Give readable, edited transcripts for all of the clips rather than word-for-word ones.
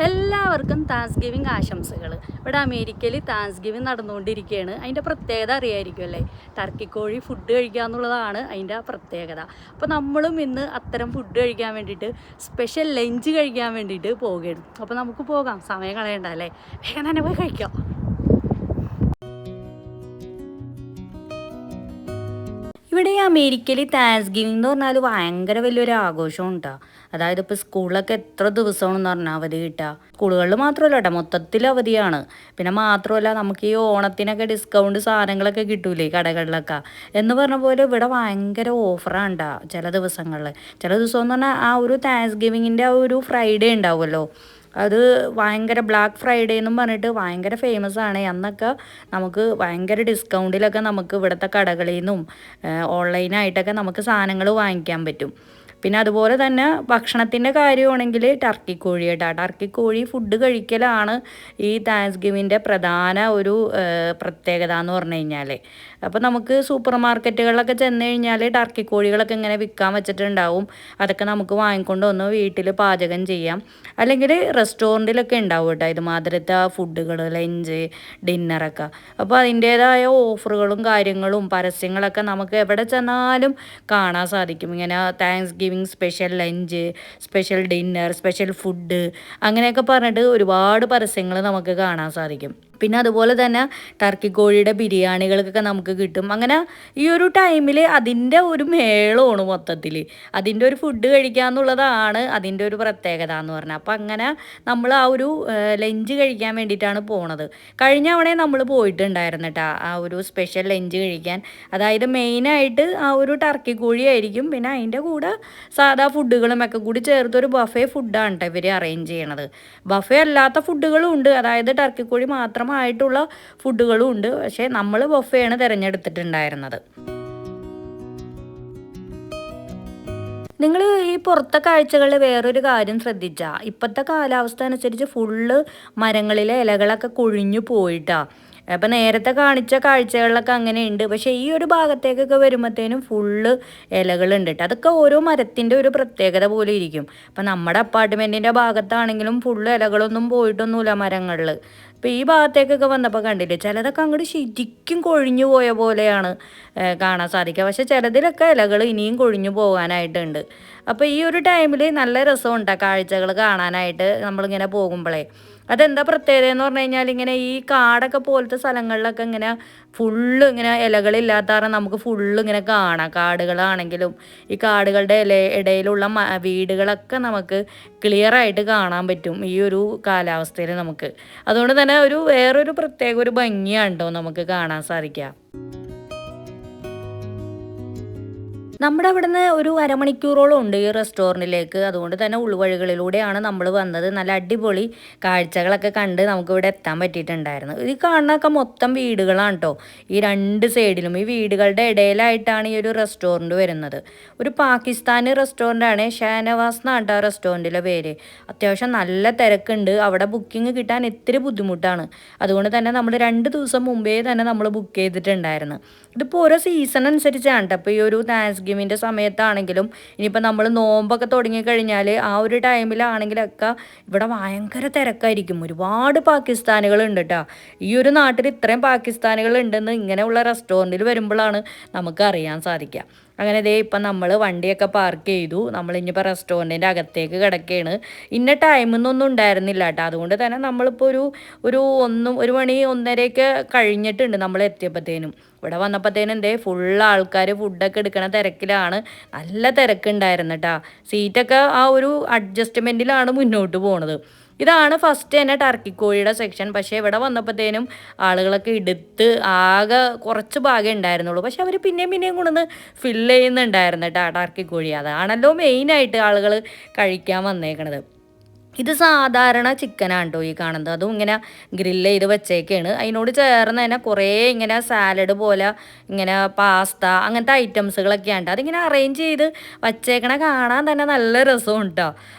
എല്ലാവർക്കും thanks giving ആശംസകൾ. ഇവിടെ അമേരിക്കയിൽ താങ്ക്സ് ഗിവിങ് നടന്നുകൊണ്ടിരിക്കുകയാണ്. അതിൻ്റെ പ്രത്യേകത അറിയായിരിക്കും അല്ലേ? ടർക്കിക്കോഴി ഫുഡ് കഴിക്കുക എന്നുള്ളതാണ് അതിൻ്റെ പ്രത്യേകത. അപ്പോൾ നമ്മളും ഇന്ന് അത്തരം ഫുഡ് കഴിക്കാൻ വേണ്ടിയിട്ട് സ്പെഷ്യൽ ലഞ്ച് കഴിക്കാൻ വേണ്ടിയിട്ട് പോവുകയാണ്. അപ്പോൾ നമുക്ക് പോകാം, സമയം കളയണ്ട അല്ലേ? വേഗം തന്നെ പോയി കഴിക്കാം. ഇവിടെ ഈ അമേരിക്കയിൽ താങ്ക്സ് ഗിവിങ് എന്ന് പറഞ്ഞാൽ ഭയങ്കര വലിയൊരു ആഘോഷമാണ് കേട്ടോ. അതായത് ഇപ്പോൾ സ്കൂളിലൊക്കെ എത്ര ദിവസമാണെന്ന് പറഞ്ഞാൽ അവധി കിട്ടുക. സ്കൂളുകളിൽ മാത്രമല്ല കേട്ടോ, മൊത്തത്തിൽ അവധിയാണ്. പിന്നെ മാത്രമല്ല നമുക്ക് ഈ ഓണത്തിനൊക്കെ ഡിസ്കൗണ്ട് സാധനങ്ങളൊക്കെ കിട്ടൂലേ കടകളിലൊക്കെ എന്ന് പറഞ്ഞ പോലെ ഇവിടെ ഭയങ്കര ഓഫറാണ് കേട്ടോ ചില ദിവസങ്ങളിൽ. ചില ദിവസം എന്ന് പറഞ്ഞാൽ ആ ഒരു താങ്ക്സ് ഗിവിങ്ങിൻ്റെ ആ ഒരു ഫ്രൈഡേ ഉണ്ടാവുമല്ലോ, അത് ഭയങ്കര ബ്ലാക്ക് ഫ്രൈഡേ എന്നും പറഞ്ഞിട്ട് ഭയങ്കര ഫേമസ് ആണ്. അന്നൊക്കെ നമുക്ക് ഭയങ്കര ഡിസ്കൗണ്ടിലൊക്കെ നമുക്ക് ഇവിടുത്തെ കടകളിൽ നിന്നും ഓൺലൈനായിട്ടൊക്കെ നമുക്ക് സാധനങ്ങൾ വാങ്ങിക്കാൻ പറ്റും. പിന്നെ അതുപോലെ തന്നെ ഭക്ഷണത്തിൻ്റെ കാര്യമാണെങ്കിൽ ടർക്കിക്കോഴി കേട്ടോ. ടർക്കിക്കോഴി ഫുഡ് കഴിക്കലാണ് ഈ താങ്ക്സ് ഗിവിങ്ങിൻ്റെ പ്രധാന ഒരു പ്രത്യേകത എന്ന് പറഞ്ഞു കഴിഞ്ഞാൽ. അപ്പോൾ നമുക്ക് സൂപ്പർ മാർക്കറ്റുകളിലൊക്കെ ചെന്ന് കഴിഞ്ഞാൽ ടർക്കിക്കോഴികളൊക്കെ ഇങ്ങനെ വിൽക്കാൻ വെച്ചിട്ടുണ്ടാവും. അതൊക്കെ നമുക്ക് വാങ്ങിക്കൊണ്ട് വന്ന് വീട്ടിൽ പാചകം ചെയ്യാം. അല്ലെങ്കിൽ റെസ്റ്റോറൻറ്റിലൊക്കെ ഉണ്ടാവും കേട്ടോ ഇതുമാതിരത്തെ ഫുഡുകൾ, ലഞ്ച്, ഡിന്നറൊക്കെ. അപ്പോൾ അതിൻ്റേതായ ഓഫറുകളും കാര്യങ്ങളും പരസ്യങ്ങളൊക്കെ നമുക്ക് എവിടെ ചെന്നാലും കാണാൻ സാധിക്കും. ഇങ്ങനെ thanks giving special lunch, special dinner, special food അങ്ങനെയൊക്കെ പറഞ്ഞിട്ട് ഒരുപാട് പരസ്യങ്ങൾ നമുക്ക് കാണാൻ സാധിക്കും. പിന്നെ അതുപോലെ തന്നെ ടർക്കി കോഴിയുടെ ബിരിയാണികൾക്കൊക്കെ നമുക്ക് കിട്ടും. അങ്ങനെ ഈ ഒരു ടൈമിൽ അതിൻ്റെ ഒരു മേളമാണ് മൊത്തത്തിൽ. അതിൻ്റെ ഒരു ഫുഡ് കഴിക്കുക എന്നുള്ളതാണ് അതിൻ്റെ ഒരു പ്രത്യേകത എന്ന് പറഞ്ഞാൽ. അപ്പം അങ്ങനെ നമ്മൾ ആ ഒരു ലഞ്ച് കഴിക്കാൻ വേണ്ടിയിട്ടാണ് പോണത്. കഴിഞ്ഞ തവണ നമ്മൾ പോയിട്ടുണ്ടായിരുന്നു കേട്ടോ ആ ഒരു സ്പെഷ്യൽ ലഞ്ച് കഴിക്കാൻ. അതായത് മെയിനായിട്ട് ആ ഒരു ടർക്കി കോഴി ആയിരിക്കും, പിന്നെ അതിൻ്റെ കൂടെ സാധാ ഫുഡുകളും ഒക്കെ കൂടി ചേർത്തൊരു ബഫേ ഫുഡാണ് കേട്ടോ ഇവർ അറേഞ്ച് ചെയ്യണത്. ബഫേ അല്ലാത്ത ഫുഡുകളും ഉണ്ട്, അതായത് ടർക്കി കോഴി മാത്രമായിട്ടുള്ള ഫുഡുകളും ഉണ്ട്. പക്ഷേ നമ്മൾ ബഫേയാണ് തിരഞ്ഞെടുത്തിട്ടുണ്ടായിരുന്നത്. നിങ്ങൾ ഈ പുറത്തെ കാഴ്ചകളിൽ വേറൊരു കാര്യം ശ്രദ്ധിച്ചാൽ ഇപ്പോഴത്തെ കാലാവസ്ഥ അനുസരിച്ച് ഫുള്ള് മരങ്ങളിലെ ഇലകളൊക്കെ കൊഴിഞ്ഞു പോയിട്ടാ. അപ്പം നേരത്തെ കാണിച്ച കാഴ്ചകളിലൊക്കെ അങ്ങനെയുണ്ട്. പക്ഷേ ഈ ഒരു ഭാഗത്തേക്കൊക്കെ വരുമ്പോഴത്തേനും ഫുള്ള് ഇലകളുണ്ട് കേട്ടോ. അതൊക്കെ ഓരോ മരത്തിൻ്റെ ഒരു പ്രത്യേകത പോലെ ഇരിക്കും. അപ്പം നമ്മുടെ അപ്പാർട്ട്മെൻറ്റിൻ്റെ ഭാഗത്താണെങ്കിലും ഫുള്ള് ഇലകളൊന്നും പോയിട്ടൊന്നുമില്ല മരങ്ങളിൽ. ഇപ്പോൾ ഈ ഭാഗത്തേക്കൊക്കെ വന്നപ്പോൾ കണ്ടില്ലേ, ചിലതൊക്കെ അങ്ങോട്ട് ശരിക്കും കൊഴിഞ്ഞു പോയ പോലെയാണ് കാണാൻ സാധിക്കുക. പക്ഷേ ചിലതിലൊക്കെ ഇലകൾ ഇനിയും കൊഴിഞ്ഞു പോകാനായിട്ടുണ്ട്. അപ്പോൾ ഈ ഒരു ടൈമിൽ നല്ല രസമുണ്ട് കാഴ്ചകൾ കാണാനായിട്ട് നമ്മളിങ്ങനെ പോകുമ്പോഴേ. അതെന്താ പ്രത്യേകത എന്ന് പറഞ്ഞു കഴിഞ്ഞാൽ ഇങ്ങനെ ഈ കാടൊക്കെ പോലത്തെ സ്ഥലങ്ങളിലൊക്കെ ഇങ്ങനെ ഫുള്ള് ഇങ്ങനെ ഇലകളില്ലാത്ത കാരണം നമുക്ക് ഫുള്ള് ഇങ്ങനെ കാണാം. കാടുകളാണെങ്കിലും ഈ കാടുകളുടെ ഇടയിലുള്ള വീടുകളൊക്കെ നമുക്ക് ക്ലിയറായിട്ട് കാണാൻ പറ്റും ഈ ഒരു കാലാവസ്ഥയിൽ നമുക്ക്. അതുകൊണ്ട് തന്നെ വേറൊരു പ്രത്യേക ഒരു ഭംഗിയാണ് കേട്ടോ നമുക്ക് കാണാൻ സാധിക്കുക. നമ്മുടെ അവിടുന്ന് ഒരു അരമണിക്കൂറോളം ഉണ്ട് ഈ റെസ്റ്റോറൻറ്റിലേക്ക്. അതുകൊണ്ട് തന്നെ ഉൾവഴികളിലൂടെയാണ് നമ്മൾ വന്നത്. നല്ല അടിപൊളി കാഴ്ചകളൊക്കെ കണ്ട് നമുക്കിവിടെ എത്താൻ പറ്റിയിട്ടുണ്ടായിരുന്നു. ഈ കാണുന്നതൊക്കെ മൊത്തം വീടുകളാണ് കേട്ടോ ഈ രണ്ട് സൈഡിലും. ഈ വീടുകളുടെ ഇടയിലായിട്ടാണ് ഈ ഒരു റെസ്റ്റോറൻറ്റ് വരുന്നത്. ഒരു പാകിസ്ഥാനി റെസ്റ്റോറൻ്റാണ്, ഷാനവാസ് എന്നാണ് ആ റെസ്റ്റോറൻറ്റിലെ പേര്. അത്യാവശ്യം നല്ല തിരക്കുണ്ട്. അവിടെ ബുക്കിംഗ് കിട്ടാൻ ഇത്തിരി ബുദ്ധിമുട്ടാണ്. അതുകൊണ്ട് തന്നെ നമ്മൾ 2 ദിവസം മുമ്പേ തന്നെ നമ്മൾ ബുക്ക് ചെയ്തിട്ടുണ്ടായിരുന്നു. ഇതിപ്പോൾ ഓരോ സീസൺ അനുസരിച്ചാണ് കേട്ടോ. അപ്പോൾ ഈ ഒരു താങ്ക്സ് ഗിവിങ്ങിൻ്റെ സമയത്താണെങ്കിലും ഇനിയിപ്പോൾ നമ്മൾ നോമ്പൊക്കെ തുടങ്ങിക്കഴിഞ്ഞാൽ ആ ഒരു ടൈമിലാണെങ്കിലൊക്കെ ഇവിടെ ഭയങ്കര തിരക്കായിരിക്കും. ഒരുപാട് പാകിസ്ഥാനികളുണ്ട് കേട്ടോ. ഈ ഒരു നാട്ടിൽ ഇത്രയും പാകിസ്ഥാനികൾ ഉണ്ടെന്ന് ഇങ്ങനെയുള്ള റെസ്റ്റോറൻറ്റിൽ വരുമ്പോഴാണ് നമുക്ക് അറിയാൻ സാധിക്കുക. അങ്ങനെ ദേ ഇപ്പം നമ്മൾ വണ്ടിയൊക്കെ പാർക്ക് ചെയ്തു. നമ്മൾ ഇനിയിപ്പോൾ റെസ്റ്റോറൻറ്റിൻ്റെ അകത്തേക്ക് കിടക്കുകയാണ്. ഇന്ന ടൈമൊന്നും ഉണ്ടായിരുന്നില്ല കേട്ടോ. അതുകൊണ്ട് തന്നെ നമ്മളിപ്പോൾ ഒരു മണി 1:30 കഴിഞ്ഞിട്ടുണ്ട് നമ്മൾ എത്തിയപ്പോഴത്തേനും. ഇവിടെ വന്നപ്പോഴത്തേനും എന്തേ ഫുള്ള് ആൾക്കാർ ഫുഡൊക്കെ എടുക്കണ തിരക്കിലാണ്. നല്ല തിരക്കുണ്ടായിരുന്നു കേട്ടോ. സീറ്റൊക്കെ ആ ഒരു അഡ്ജസ്റ്റ്മെൻറ്റിലാണ് മുന്നോട്ട് പോണത്. ഇതാണ് ഫസ്റ്റ് തന്നെ ടർക്കിക്കോഴിയുടെ സെക്ഷൻ. പക്ഷേ ഇവിടെ വന്നപ്പോഴത്തേനും ആളുകളൊക്കെ എടുത്ത് ആകെ കുറച്ച് ഭാഗമേ ഉണ്ടായിരുന്നുള്ളൂ. പക്ഷെ അവർ പിന്നെയും കൊണ്ടുവന്ന് ഫില്ല് ചെയ്യുന്നുണ്ടായിരുന്നു കേട്ടോ ടർക്കിക്കോഴി. അതാണല്ലോ മെയിനായിട്ട് ആളുകൾ കഴിക്കാൻ വന്നേക്കണത്. ഇത് സാധാരണ ചിക്കനാണ് കേട്ടോ ഈ കാണുന്നത്. അതും ഇങ്ങനെ ഗ്രില്ല് ചെയ്ത് വെച്ചേക്കാണ്. അതിനോട് ചേർന്ന് തന്നെ കുറേ ഇങ്ങനെ സാലഡ് പോലെ ഇങ്ങനെ പാസ്ത അങ്ങനത്തെ ഐറ്റംസുകളൊക്കെയാണ്. അതിങ്ങനെ അറേഞ്ച് ചെയ്ത് വച്ചേക്കണ കാണാൻ തന്നെ നല്ല രസമുണ്ട് കേട്ടോ.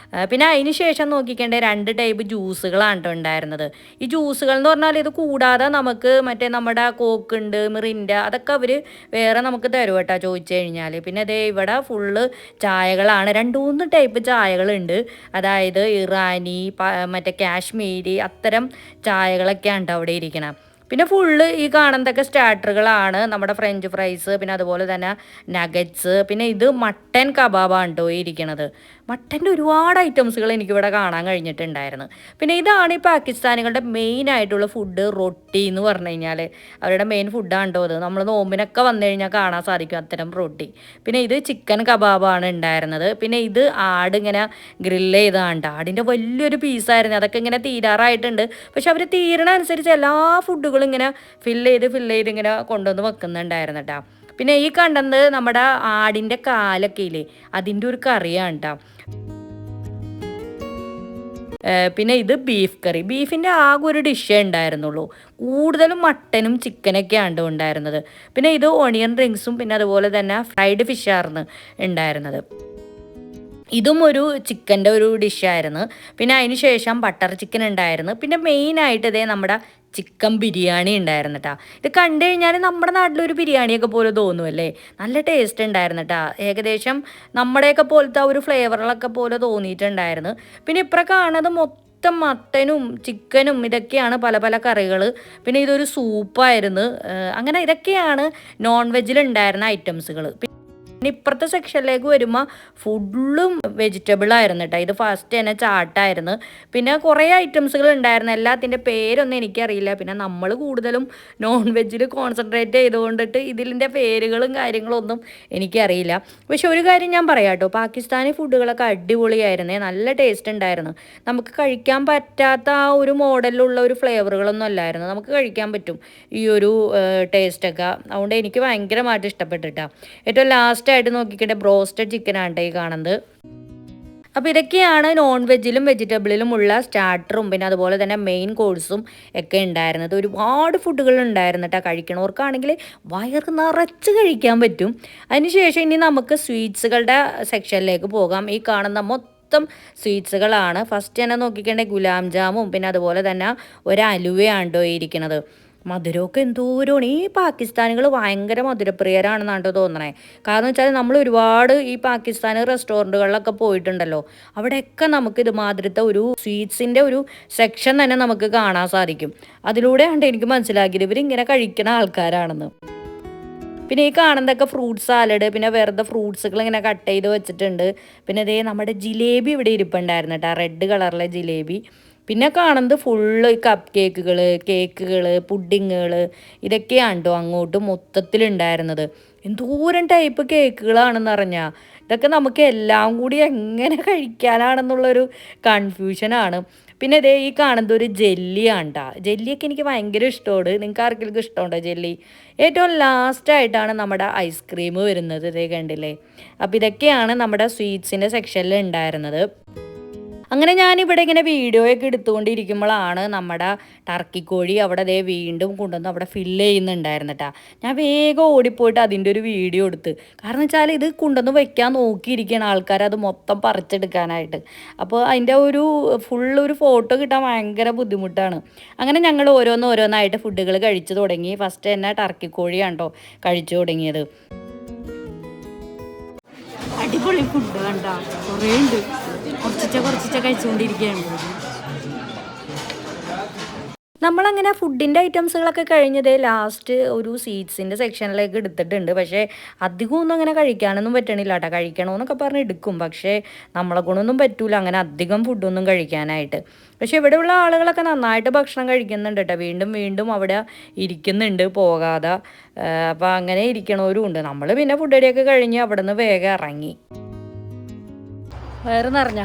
പിന്നെ അതിന് ശേഷം നോക്കിക്കേണ്ട 2 ടൈപ്പ് ജ്യൂസുകളാണ് കേട്ടോ ഉണ്ടായിരുന്നത്. ഈ ജ്യൂസുകൾ എന്ന് പറഞ്ഞാൽ ഇത് കൂടാതെ നമുക്ക് മറ്റേ നമ്മുടെ കോക്കുണ്ട്, മിറിൻഡ, അതൊക്കെ അവർ വേറെ നമുക്ക് തരും കേട്ടോ ചോദിച്ചു കഴിഞ്ഞാൽ. പിന്നെ അതേ ഇവിടെ ഫുള്ള് ചായകളാണ്. 2-3 ടൈപ്പ് ചായകളുണ്ട്. അതായത് ഇറാനി, മറ്റേ കാശ്മീരി, അത്തരം ചായകളൊക്കെയാണ് കേട്ടോ അവിടെ ഇരിക്കണം. പിന്നെ ഫുള്ള് ഈ കാണുന്നതൊക്കെ സ്റ്റാർട്ടറുകളാണ്. നമ്മുടെ ഫ്രഞ്ച് ഫ്രൈസ്, പിന്നെ അതുപോലെ തന്നെ നഗറ്റ്സ്, പിന്നെ ഇത് മട്ടൻ കബാബാണ് കേട്ടോ ഇരിക്കണത്. മട്ടൻ്റെ ഒരുപാട് ഐറ്റംസുകൾ എനിക്കിവിടെ കാണാൻ കഴിഞ്ഞിട്ടുണ്ടായിരുന്നു. പിന്നെ ഇതാണ് ഈ പാകിസ്ഥാനികളുടെ മെയിൻ ആയിട്ടുള്ള ഫുഡ്, റൊട്ടി എന്ന് പറഞ്ഞു കഴിഞ്ഞാൽ അവരുടെ മെയിൻ ഫുഡാണ് കേട്ടോ അത്. നമ്മൾ നോമ്പിനൊക്കെ വന്നു കഴിഞ്ഞാൽ കാണാൻ സാധിക്കും അത്തരം റൊട്ടി. പിന്നെ ഇത് ചിക്കൻ കബാബാണ് ഉണ്ടായിരുന്നത്. പിന്നെ ഇത് ആട് ഇങ്ങനെ ഗ്രില്ല് ചെയ്താണ്. ആടിൻ്റെ വലിയൊരു പീസായിരുന്നു. അതൊക്കെ ഇങ്ങനെ തീരാറായിട്ടുണ്ട്. പക്ഷെ അവർ തീരണ അനുസരിച്ച് എല്ലാ ഫുഡുകളും ഇങ്ങനെ ഫില്ല് ചെയ്ത് ഇങ്ങനെ കൊണ്ടുവന്ന് വെക്കുന്നുണ്ടായിരുന്നു കേട്ടോ. പിന്നെ ഈ കണ്ടത് നമ്മുടെ ആടിൻ്റെ കാലൊക്കെ ഇല്ലേ, അതിൻ്റെ ഒരു കറിയാണ് കേട്ടോ. പിന്നെ ഇത് ബീഫ് കറി. ബീഫിൻ്റെ ആകെ ഒരു ഡിഷേ ഉണ്ടായിരുന്നുള്ളൂ. കൂടുതലും മട്ടനും ചിക്കനൊക്കെയാണ് ഉണ്ടായിരുന്നത്. പിന്നെ ഇത് ഓണിയൻ റിങ്സും പിന്നെ അതുപോലെ തന്നെ ഫ്രൈഡ് ഫിഷായിരുന്നു ഉണ്ടായിരുന്നത്. ഇതും ഒരു ചിക്കൻ്റെ ഒരു ഡിഷായിരുന്നു. പിന്നെ അതിന് ശേഷം ബട്ടർ ചിക്കൻ ഉണ്ടായിരുന്നു. പിന്നെ മെയിനായിട്ട് ഇതേ നമ്മുടെ ചിക്കൻ ബിരിയാണി ഉണ്ടായിരുന്നു കേട്ടോ. ഇത് കണ്ടു കഴിഞ്ഞാൽ നമ്മുടെ നാട്ടിലൊരു ബിരിയാണിയൊക്കെ പോലെ തോന്നുമല്ലേ, നല്ല ടേസ്റ്റ് ഉണ്ടായിരുന്നു കേട്ടോ. ഏകദേശം നമ്മുടെയൊക്കെ പോലത്തെ ഒരു ഫ്ലേവറുകളൊക്കെ പോലെ തോന്നിയിട്ടുണ്ടായിരുന്നു. പിന്നെ ഇപ്പം കാണുന്നത് മൊത്തം മട്ടനും ചിക്കനും ഇതൊക്കെയാണ്, പല പല കറികൾ. പിന്നെ ഇതൊരു സൂപ്പായിരുന്നു. അങ്ങനെ ഇതൊക്കെയാണ് നോൺ വെജിൽ ഉണ്ടായിരുന്ന ഐറ്റംസുകൾ. പിന്നെ ഇപ്പുറത്തെ സെക്ഷനിലേക്ക് വരുമ്പോൾ ഫുള്ളും വെജിറ്റബിൾ ആയിരുന്നു കേട്ടോ. ഇത് ഫസ്റ്റ് തന്നെ ചാട്ടായിരുന്നു. പിന്നെ കുറേ ഐറ്റംസുകൾ ഉണ്ടായിരുന്നു. എല്ലാത്തിൻ്റെ പേരൊന്നും എനിക്കറിയില്ല. പിന്നെ നമ്മൾ കൂടുതലും നോൺ വെജിൽ കോൺസെൻട്രേറ്റ് ചെയ്തുകൊണ്ടിട്ട് ഇതിൻ്റെ പേരുകളും കാര്യങ്ങളൊന്നും എനിക്കറിയില്ല. പക്ഷെ ഒരു കാര്യം ഞാൻ പറയാം കേട്ടോ, പാകിസ്ഥാനി ഫുഡുകളൊക്കെ അടിപൊളിയായിരുന്നേ, നല്ല ടേസ്റ്റ് ഉണ്ടായിരുന്നു. നമുക്ക് കഴിക്കാൻ പറ്റാത്ത ആ ഒരു മോഡലിലുള്ള ഒരു ഫ്ലേവറുകളൊന്നും അല്ലായിരുന്നു, നമുക്ക് കഴിക്കാൻ പറ്റും ഈ ഒരു ടേസ്റ്റൊക്കെ. അതുകൊണ്ട് എനിക്ക് ഭയങ്കരമായിട്ട് ഇഷ്ടപ്പെട്ടിട്ടാണ്. ഏറ്റവും ലാസ്റ്റ് ആയിട്ട് നോക്കിക്കട്ടെ ബ്രോസ്റ്റഡ് ചിക്കനാണ് ഈ കാണുന്നത്. അപ്പോൾ ഇതൊക്കെയാണ് നോൺ വെജിലും വെജിറ്റബിളിലും ഉള്ള സ്റ്റാർട്ടറും പിന്നെ അതുപോലെ തന്നെ മെയിൻ കോഴ്സും ഒക്കെ ഉണ്ടായിരുന്നത്. ഒരുപാട് ഫുഡുകൾ ഉണ്ടായിരുന്നു കേട്ടോ. കഴിക്കണവർക്കാണെങ്കിൽ വയറ് നിറച്ച് കഴിക്കാൻ പറ്റും. അതിനുശേഷം ഇനി നമുക്ക് സ്വീറ്റ്സുകളുടെ സെക്ഷനിലേക്ക് പോകാം. ഈ കാണുന്ന മൊത്തം സ്വീറ്റ്സുകളാണ്. ഫസ്റ്റ് തന്നെ നോക്കിക്കണ്ടെങ്കിൽ ഗുലാം ജാമും പിന്നെ അതുപോലെ തന്നെ ഒരു അലുവയാണ് കേട്ടോ ഇരിക്കുന്നത്. മധുരമൊക്കെ എന്തോരമാണ്. ഈ പാകിസ്ഥാനികൾ ഭയങ്കര മധുരപ്രിയരാണെന്നാണ് തോന്നണേ. കാരണം വെച്ചാൽ നമ്മൾ ഒരുപാട് ഈ പാകിസ്ഥാനി റെസ്റ്റോറൻറ്റുകളിലൊക്കെ പോയിട്ടുണ്ടല്ലോ, അവിടെയൊക്കെ നമുക്ക് ഇതുമാതിരത്തെ ഒരു സ്വീറ്റ്സിൻ്റെ ഒരു സെക്ഷൻ തന്നെ നമുക്ക് കാണാൻ സാധിക്കും. അതിലൂടെയാണ് എനിക്ക് മനസ്സിലാക്കിയത് ഇവരിങ്ങനെ കഴിക്കുന്ന ആൾക്കാരാണെന്ന്. പിന്നെ ഈ കാണുന്നതൊക്കെ ഫ്രൂട്ട് സാലഡ്, പിന്നെ വെറുതെ ഫ്രൂട്ട്സുകൾ ഇങ്ങനെ കട്ട് ചെയ്ത് വെച്ചിട്ടുണ്ട്. പിന്നെ അതേ നമ്മുടെ ജിലേബി ഇവിടെ ഇരിപ്പുണ്ടായിരുന്നു കേട്ടോ, റെഡ് കളറിലെ ജിലേബി. പിന്നെ കാണുന്നത് ഫുള്ള് കപ്പ് കേക്കുകൾ, പുഡിങ്ങുകൾ, ഇതൊക്കെയാണ് കേട്ടോ അങ്ങോട്ട് മൊത്തത്തിലുണ്ടായിരുന്നത്. എന്തോരം ടൈപ്പ് കേക്കുകളാണെന്ന് പറഞ്ഞാൽ ഇതൊക്കെ നമുക്ക് എല്ലാം കൂടി എങ്ങനെ കഴിക്കാനാണെന്നുള്ളൊരു കൺഫ്യൂഷനാണ്. പിന്നെ ഇതേ ഈ കാണുന്നത് ഒരു ജെല്ലിയാണ് കേട്ടോ. ജെല്ലിയൊക്കെ എനിക്ക് ഭയങ്കര ഇഷ്ടമാണ്. നിങ്ങൾക്ക് ആർക്കെങ്കിലും ഇഷ്ടമുണ്ടോ ജെല്ലി? ഏറ്റവും ലാസ്റ്റായിട്ടാണ് നമ്മുടെ ഐസ്ക്രീം വരുന്നത്. ഇതേ കണ്ടില്ലേ. അപ്പോൾ ഇതൊക്കെയാണ് നമ്മുടെ സ്വീറ്റ്സിൻ്റെ സെക്ഷനിൽ ഉണ്ടായിരുന്നത്. അങ്ങനെ ഞാനിവിടെ ഇങ്ങനെ വീഡിയോ ഒക്കെ എടുത്തുകൊണ്ടിരിക്കുമ്പോഴാണ് നമ്മുടെ ടർക്കി കോഴി അവിടെ ദേ വീണ്ടും കൊണ്ടുവന്ന് അവിടെ ഫില്ല് ചെയ്യുന്നുണ്ടായിരുന്നു കേട്ടോ. ഞാൻ വേഗം ഓടിപ്പോയിട്ട് അതിൻ്റെ ഒരു വീഡിയോ എടുത്ത്. കാരണം വെച്ചാൽ ഇത് കൊണ്ടുവന്ന് വെക്കാൻ നോക്കിയിരിക്കുകയാണ് ആൾക്കാർ, അത് മൊത്തം പറിച്ചെടുക്കാനായിട്ട്. അപ്പോൾ അതിൻ്റെ ഒരു ഫുള്ളൊരു ഫോട്ടോ കിട്ടാൻ ഭയങ്കര ബുദ്ധിമുട്ടാണ്. അങ്ങനെ ഞങ്ങൾ ഓരോന്നായിട്ട് ഫുഡുകൾ കഴിച്ചു തുടങ്ങി. ഫസ്റ്റ് തന്നെ ടർക്കി കോഴിയാണ് കേട്ടോ കഴിച്ചു തുടങ്ങിയത്. അടിപൊളി ഫുഡ് കണ്ടോ, കുറേ ഉണ്ട്. കുറച്ചിച്ച കഴിച്ചുകൊണ്ടിരിക്കുകയാണ്. നമ്മളങ്ങനെ ഫുഡിൻ്റെ ഐറ്റംസുകളൊക്കെ കഴിഞ്ഞതേ ലാസ്റ്റ് ഒരു സ്വീറ്റ്സിൻ്റെ സെക്ഷനിലേക്ക് എടുത്തിട്ടുണ്ട്. പക്ഷേ അധികമൊന്നും അങ്ങനെ കഴിക്കാനൊന്നും പറ്റണില്ല കേട്ടോ. കഴിക്കണമെന്നൊക്കെ പറഞ്ഞ് എടുക്കും, പക്ഷേ നമ്മളെ കൊണ്ടൊന്നും പറ്റൂല അങ്ങനെ അധികം ഫുഡൊന്നും കഴിക്കാനായിട്ട്. പക്ഷേ ഇവിടെയുള്ള ആളുകളൊക്കെ നന്നായിട്ട് ഭക്ഷണം കഴിക്കുന്നുണ്ട് കേട്ടോ. വീണ്ടും അവിടെ ഇരിക്കുന്നുണ്ട് പോകാതെ. അപ്പോൾ അങ്ങനെ ഇരിക്കണവരും ഉണ്ട്. നമ്മൾ പിന്നെ ഫുഡടിയൊക്കെ കഴിഞ്ഞ് അവിടെ നിന്ന് വേഗം ഇറങ്ങി. വയറ് നിറഞ്ഞാ?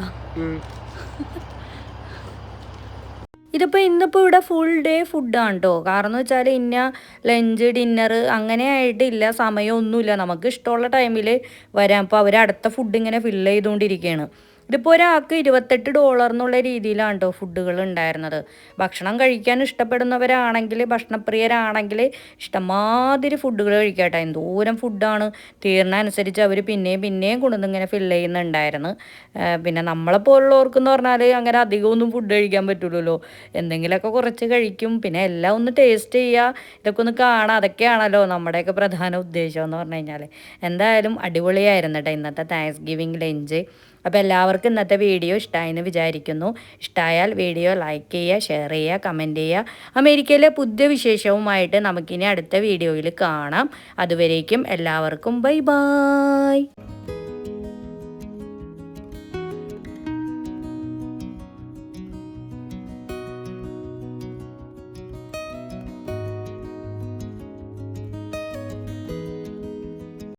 ഇതിപ്പോൾ ഇന്നിപ്പോൾ ഇവിടെ ഫുൾ ഡേ ഫുഡാണ് കേട്ടോ. കാരണം എന്ന് വെച്ചാൽ ഇന്ന ലഞ്ച് ഡിന്നർ അങ്ങനെ ആയിട്ടില്ല, സമയമൊന്നുമില്ല. നമുക്ക് ഇഷ്ടമുള്ള ടൈമിൽ വരാം. അപ്പോൾ അവർ അടുത്ത ഫുഡ് ഇങ്ങനെ ഫില്ല് ചെയ്തുകൊണ്ടിരിക്കുകയാണ്. ഇതിപ്പോൾ ഒരാൾക്ക് $28 എന്നുള്ള രീതിയിലാണ് കേട്ടോ ഫുഡുകൾ ഉണ്ടായിരുന്നത്. ഭക്ഷണം കഴിക്കാൻ ഇഷ്ടപ്പെടുന്നവരാണെങ്കിൽ, ഭക്ഷണപ്രിയരാണെങ്കിൽ ഇഷ്ടംമാതിരി ഫുഡുകൾ കഴിക്കട്ടെ. എന്തോരം ഫുഡാണ്, തീർന്നനുസരിച്ച് അവർ പിന്നെയും പിന്നെയും കൊണ്ടുവന്നിങ്ങനെ ഫില്ല് ചെയ്യുന്നുണ്ടായിരുന്നു. പിന്നെ നമ്മളെപ്പോലുള്ളവർക്കെന്ന് പറഞ്ഞാൽ അങ്ങനെ അധികമൊന്നും ഫുഡ് കഴിക്കാൻ പറ്റില്ലല്ലോ. എന്തെങ്കിലുമൊക്കെ കുറച്ച് കഴിക്കും. പിന്നെ എല്ലാം ഒന്ന് ടേസ്റ്റ് ചെയ്യുക, ഇതൊക്കെ ഒന്ന് കാണാം. അതൊക്കെയാണല്ലോ നമ്മുടെയൊക്കെ പ്രധാന ഉദ്ദേശം എന്ന് പറഞ്ഞു കഴിഞ്ഞാൽ. എന്തായാലും അടിപൊളിയായിരുന്നു കേട്ടോ ഇന്നത്തെ താങ്ക്സ് ഗിവിങ് ലഞ്ച്. അപ്പോൾ എല്ലാവർക്കും ഇന്നത്തെ വീഡിയോ ഇഷ്ടമായെന്ന് വിചാരിക്കുന്നു. ഇഷ്ടമായാൽ വീഡിയോ ലൈക്ക് ചെയ്യുക, ഷെയർ ചെയ്യുക, കമൻറ്റ് ചെയ്യുക. അമേരിക്കയിലെ പുതിയ വിശേഷവുമായിട്ട് നമുക്കിനി അടുത്ത വീഡിയോയിൽ കാണാം. അതുവരേക്കും എല്ലാവർക്കും ബൈ ബൈ.